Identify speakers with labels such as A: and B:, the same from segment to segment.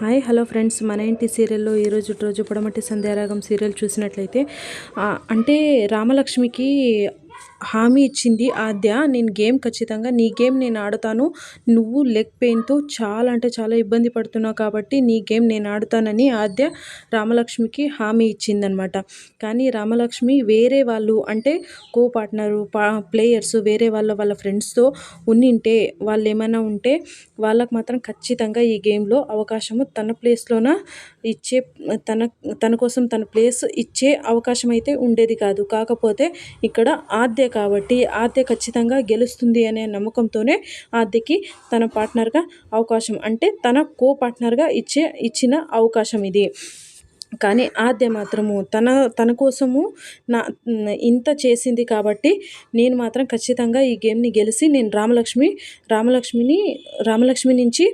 A: Hi hello friends, మన ఇంటి సీరియల్లో ఈరోజు పొడమటి సంధ్యారాగం సీరియల్ చూసినట్లయితే అంటే రామలక్ష్మికి హామీ ఇచ్చింది ఆద్య. నేను గేమ్ ఖచ్చితంగా నీ గేమ్ నేను ఆడతాను, నువ్వు లెగ్ పెయిన్తో చాలా అంటే చాలా ఇబ్బంది పడుతున్నావు కాబట్టి నీ గేమ్ నేను ఆడుతానని ఆద్య రామలక్ష్మికి హామీ ఇచ్చిందనమాట. కానీ రామలక్ష్మి వేరే వాళ్ళు అంటే కో పార్ట్నరు ప్లేయర్స్ వేరే వాళ్ళ ఫ్రెండ్స్తో ఉన్నింటే వాళ్ళు ఏమైనా ఉంటే వాళ్ళకు మాత్రం ఖచ్చితంగా ఈ గేమ్లో అవకాశము తన ప్లేస్లోన ఇచ్చే తన కోసం తన ప్లేస్ ఇచ్చే అవకాశం అయితే ఉండేది కాదు. కాకపోతే ఇక్కడ ఆద్య కాబట్టి ఆద్య ఖచ్చితంగా గెలుస్తుంది అనే నమ్మకంతోనే ఆద్యకి తన పార్ట్నర్గా అవకాశం అంటే తన కో పార్ట్నర్గా ఇచ్చిన అవకాశం ఇది. కానీ ఆద్య మాత్రము తన కోసము ఇంత చేసింది కాబట్టి నేను మాత్రం ఖచ్చితంగా ఈ గేమ్ని గెలిచి నేను రామలక్ష్మి నుంచి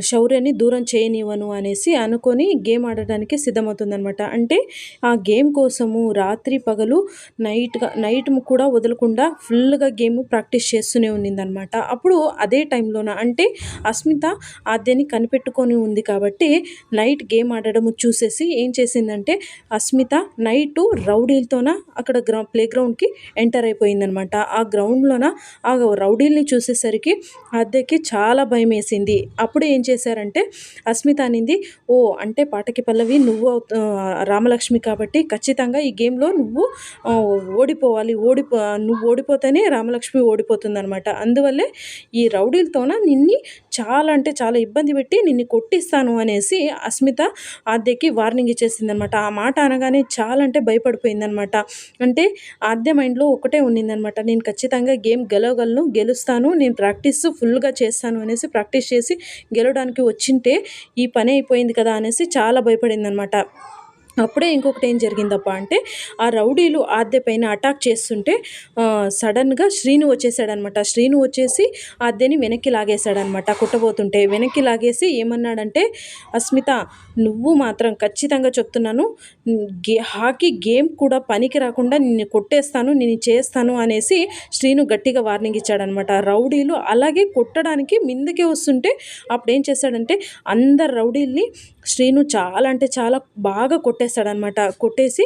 A: శౌర్యని దూరం చేయనివ్వను అనేసి అనుకొని గేమ్ ఆడడానికి సిద్ధమవుతుందనమాట. అంటే ఆ గేమ్ కోసము రాత్రి పగలు నైట్ కూడా వదలకుండా ఫుల్గా గేమ్ ప్రాక్టీస్ చేస్తూనే ఉన్నిందనమాట. అప్పుడు అదే టైంలోన అంటే అస్మిత ఆద్యని కనిపెట్టుకొని ఉంది కాబట్టి నైట్ గేమ్ ఆడడం చూసేసి ఏం చేసిందంటే అస్మిత నైట్ రౌడీలతోన అక్కడ ప్లే గ్రౌండ్కి ఎంటర్ అయిపోయిందనమాట. ఆ గ్రౌండ్లోన ఆ రౌడీల్ని చూసేసరికి ఆద్యకి చాలా భయం వేసింది. అప్పుడు ఏం చేశారంటే అస్మిత అనింది, ఓ అంటే పాటకి పల్లవి నువ్వు రామలక్ష్మి కాబట్టి ఖచ్చితంగా ఈ గేమ్లో నువ్వు ఓడిపోవాలి, నువ్వు ఓడిపోతేనే రామలక్ష్మి ఓడిపోతుందనమాట. అందువల్లే ఈ రౌడీలతోన నిన్ని చాలా అంటే చాలా ఇబ్బంది పెట్టి నిన్ను కొట్టిస్తాను అనేసి అస్మిత ఆద్యకి వార్నింగ్ ఇచ్చేసిందనమాట. ఆ మాట అనగానే చాలా అంటే భయపడిపోయిందనమాట. అంటే ఆద్య మైండ్లో ఒకటే ఉన్నిందనమాట, నేను ఖచ్చితంగా గేమ్ గెలుస్తాను, నేను ప్రాక్టీస్ ఫుల్గా చేస్తాను అనేసి ప్రాక్టీస్ చేసి గెలవడానికి వచ్చింటే ఈ పని అయిపోయింది కదా అనేసి చాలా భయపడిందనమాట. అప్పుడే ఇంకొకటి ఏం జరిగిందప్ప అంటే ఆ రౌడీలు ఆద్య పైన అటాక్ చేస్తుంటే సడన్గా శ్రీను వచ్చేసాడనమాట. శ్రీను వచ్చేసి ఆద్యని వెనక్కి లాగేశాడనమాట. కుట్టబోతుంటే వెనక్కి లాగేసి ఏమన్నాడంటే, అస్మిత నువ్వు మాత్రం ఖచ్చితంగా చెప్తున్నాను, హాకీ గేమ్ కూడా పనికి రాకుండా నిన్ను కొట్టేస్తాను, నేను చేస్తాను అనేసి శ్రీను గట్టిగా వార్నింగ్ ఇచ్చాడనమాట. రౌడీలు అలాగే కొట్టడానికి ముందుకే వస్తుంటే అప్పుడు ఏం చేశాడంటే అందరు రౌడీల్ని శ్రీను చాలా అంటే చాలా బాగా కొట్టేశాడనమాట. కొట్టేసి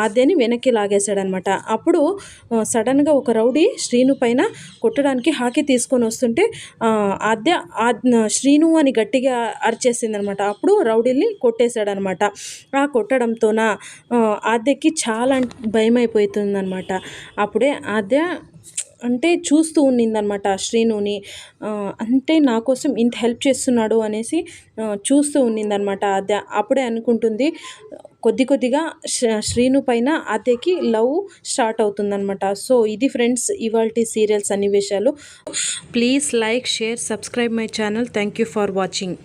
A: ఆద్యని వెనక్కి లాగేశాడనమాట. అప్పుడు సడన్గా ఒక రౌడీ శ్రీను పైన కొట్టడానికి హాకీ తీసుకొని వస్తుంటే ఆద్య శ్రీను అని గట్టిగా అరిచేసిందనమాట. అప్పుడు రౌడీల్ని కొట్టేశాడనమాట. ఆ కొట్టడంతోన ఆద్యకి చాలా భయం అయిపోతుందనమాట. అప్పుడే ఆద్య అంటే చూస్తూ ఉన్నిందనమాట శ్రీనుని. అంటే నా కోసం ఇంత హెల్ప్ చేస్తున్నాడు అనేసి చూస్తూ ఉన్నిందనమాట ఆద్య. అప్పుడే అనుకుంటుంది కొద్దిగా శ్రీను పైన ఆద్యకి లవ్ స్టార్ట్ అవుతుందనమాట. సో ఇది ఫ్రెండ్స్ ఇవాల్టి సీరియల్స్ అన్ని విషయాలు. Please like, share, subscribe my channel. Thank you for watching.